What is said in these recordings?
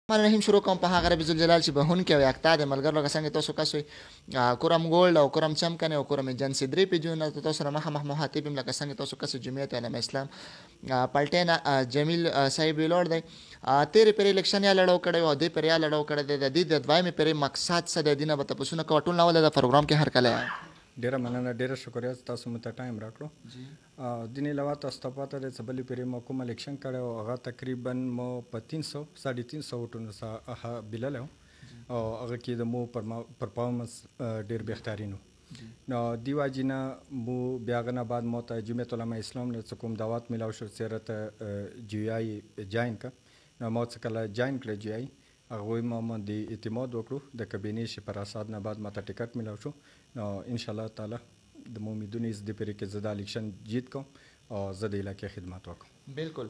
الرحمن الرحیم شروع کوم په هغه رب ذوالجلال چې بهونکی او یکتا دی ملګرو لکه څنګه تاسو کس وئ کورم ګولډ او کورم چمکنې او کورم جنسي درې پیجونه تاسو سره مخامخ مخاطب یم لکه څنګه تاسو کس جمعیت علماء اسلام پلټین جمیل صاحب ویلوړ دی تیرې پرې الیکشن یا لړو کړی او دې پرې یا لړو کړی دی د دې د دویمې پرې مقصد څه دی دینه به تپوسونه کوه ټول ناول د پروګرام کې هر کله ډیره مننه ډیره شکریه تاسو مو ته ټایم راکړو دینې علاوه تاسو ته پته ده چې بلې پرې مو کوم الیکشن کړی او هغه تقریبا مو په 300 ووټونو څخه بللی و او هغه کې د مو پرفارمنس ډېر بهترین و نو دې وجې نه مو بیا هغه نه بعد مو ته جمعیت علماء اسلام نه څه کوم دعوت میلاو شو چې راته جی آی جاین کړه نو ما څه کله جاین کړی جی آی هغوی ما باندې اعتماد وکړو د کابینې شپراساد نه بعد ما ته ټکټ میلاو شو نو انشاءالله تعالی د مو امیدونه دې پرې کې زه د الیکشن جیت کوم او زه د علاقې خدمت وکړم بالکل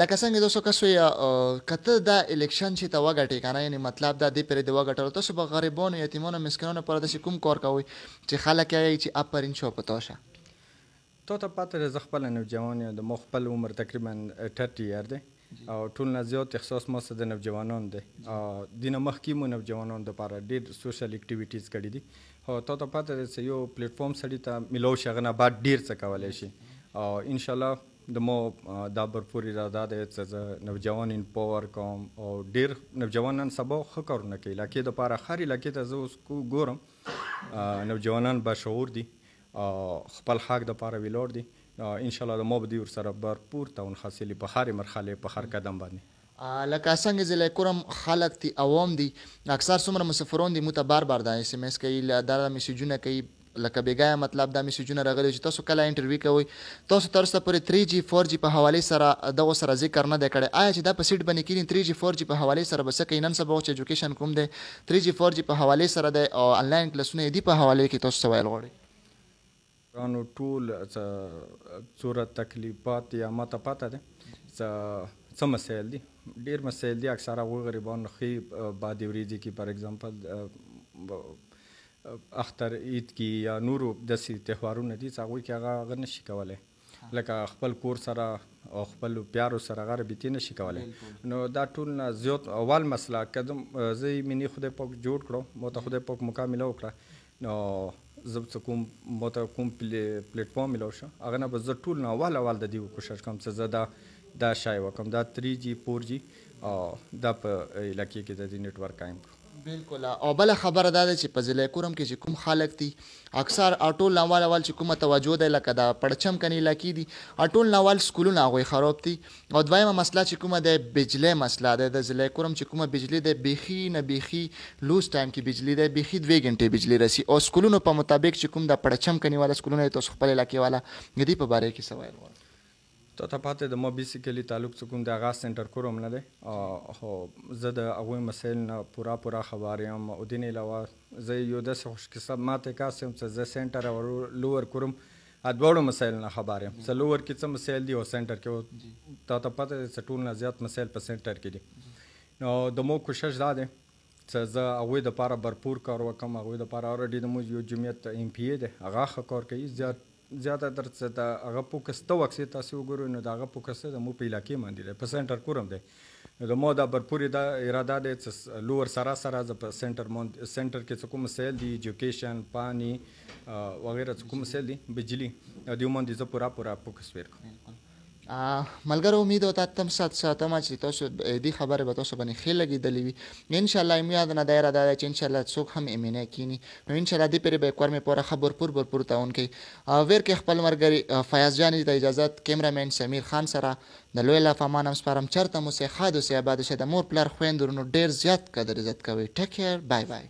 لکه څنګه تاسو کس وایي که ته دا الیکشن چې ته وګټې که نه یعنې مطلب دا دې پرې د وګټلو تاسو به غریبانو یتیمانو مسکینانو لپاره داسې کوم کار کوئ چې خلک یې چې آفرین شو په تا شه تا ته پته ده زه خپله نوجوان یم د ما خپل عمر تقریبا 30 یار دی او ټول نه زیات احساس ما سره د نوجوانانو دی دینه مخکې مو نوجوانانو دپاره ډېر سوشل اکټیویټیز کړي دي او تا ته پته ده چې یو پلیټفارم سړي ته میلاو شي هغه نه بعد ډېر څه کولی شي او انشاءالله د مو دا برپور اراده ده چې زه نوجوان امپاور کوم او ډېر نوجوانان سبا ښه کارونه کوي علاقې دپاره هر علاقې ته زه اوس ګورم نوجوانان باشعور دي خپل حق دپاره ولاړ دي انشاءالله د ما به دوی ورسره برپور تعاون حاصلي په هرې مرحلې په هر قدم باندې لکه څنګه چې له کورم خلک دي عوام دي اکثر څومره مسافرون دي مو ته بار بار دا اس ام اس کوي دا میسیجونه کوي لکه بېګایه مطلب دا میسیجونه راغلي چې تاسو کله انټرویو کوئ تاسو تر اوسه پورې 3G 4G په حوالې سره دغو سره ذکر نه دی کړی آیا چې دا په سیټ باندې کېني 3G 4G په حوالې سره به څه کوي نن سبا چې ایجوکیشن کوم دی 3G 4G په حوالې سره دی او انلاین کلاسونه یې دي په حوالې کې تاسو څه ویل غواړئ رانو ټول څوره تکلیفات یا ماته پته ده څه مسایل دي ډېر مسایل دي اکثره هغوی غریبان ښې بعد ورځې کې پر اګزامپل اختر عید کې یا نورو داسې تهوارونه دي چې هغوی کې هغه نشي کولی لکه خپل کور سره او خپل پیارو سره هغه رابطې نشي کولی نو دا ټول نه زیات اول مسله که زه یې مینې خدای پاک جوړ کړو ما ته خدای پاک مکمله وکړه نو زه چې کوم ما ته کوم پلیټفارم میلاو شو هغه نه به زه ټول نه اول د دې کوشش کوم چې زه دا شی وکړم دا 3G 4G دا په علاقې کې د دې نیټورک قایم کړو بالکل او بله خبره دا ده چې په ضلع کورم کې چې کوم خلک دي اکثر ټول اول چې کومه توجه ده لکه د پړچم کنې علاقې دي ټول اول سکولونه هغوی خراب دي او دویمه مسله چې کومه ده بجلی مسله ده د ضلع کورم چې کومه بجلی ده بیخي نه بیخي لوز ټایم کې بجلی ده بیخي 2 غنټې بجلی رسي او سکولونو په مطابق چې کوم د پړچم کنې والا سکولونه تاسو خپل علاقې والا د دې په باره کې څه ویل غواړئ تا ته پته د ما بیسیکلی تعلق څه کوم د هغه سنټر کورم نه دی خو زه د هغوی مسایل نه پوره خبر یم او دې نه علاوه زه یو داسې خوشقسمته کس یم چې زه سنټر او لوور کورم دواړو مسایل نه خبر یم چې لوور کې څه مسایل دي او سنټر کې تا ته پته ده چې ټول نه زیات مسایل په سنټر کې دي نو د مو کوشش دا دی چې زه هغوی دپاره برپور کار وکړم هغوی دپاره اورډي د مو یو جمعیت ایم پی ای دی هغه ښه کار کوي زیاته تر څه د هغه فوکس ته وکسې تاسو وګورئ نو د هغه فوکس د مو په علاقې باندې دی په سنټر کورم دی نو د ما دا برپور اراده دی چې لوور سره زه په سنټر کې څه کوم مسایل دي ایجوکیشن پانی وغیره څه کوم مسایل دي بجلی دې باندې زه پوره فوکس وکړم ملګرو امید او تم ساتم چې تاسو دې خبرې به تاسو باندې ښې لګېدلې وي انشاءالله امید نه دا اراده ده چې انشاءالله څوک هم امینه کینی نو انشاءالله دې پرې به کور مې پوره ښه برپور تعاون کوي ویر کې خپل ملګري فیاض جان ته اجازت کیمرامین سمیر خان سره د لوی له فامان هم سپارم چېرته مو سې ښاد اوسئ اباد اوسئ د مور پلار خویندو ورونو ډېر زیات قدر عزت کوئ ټیک کیر بای بای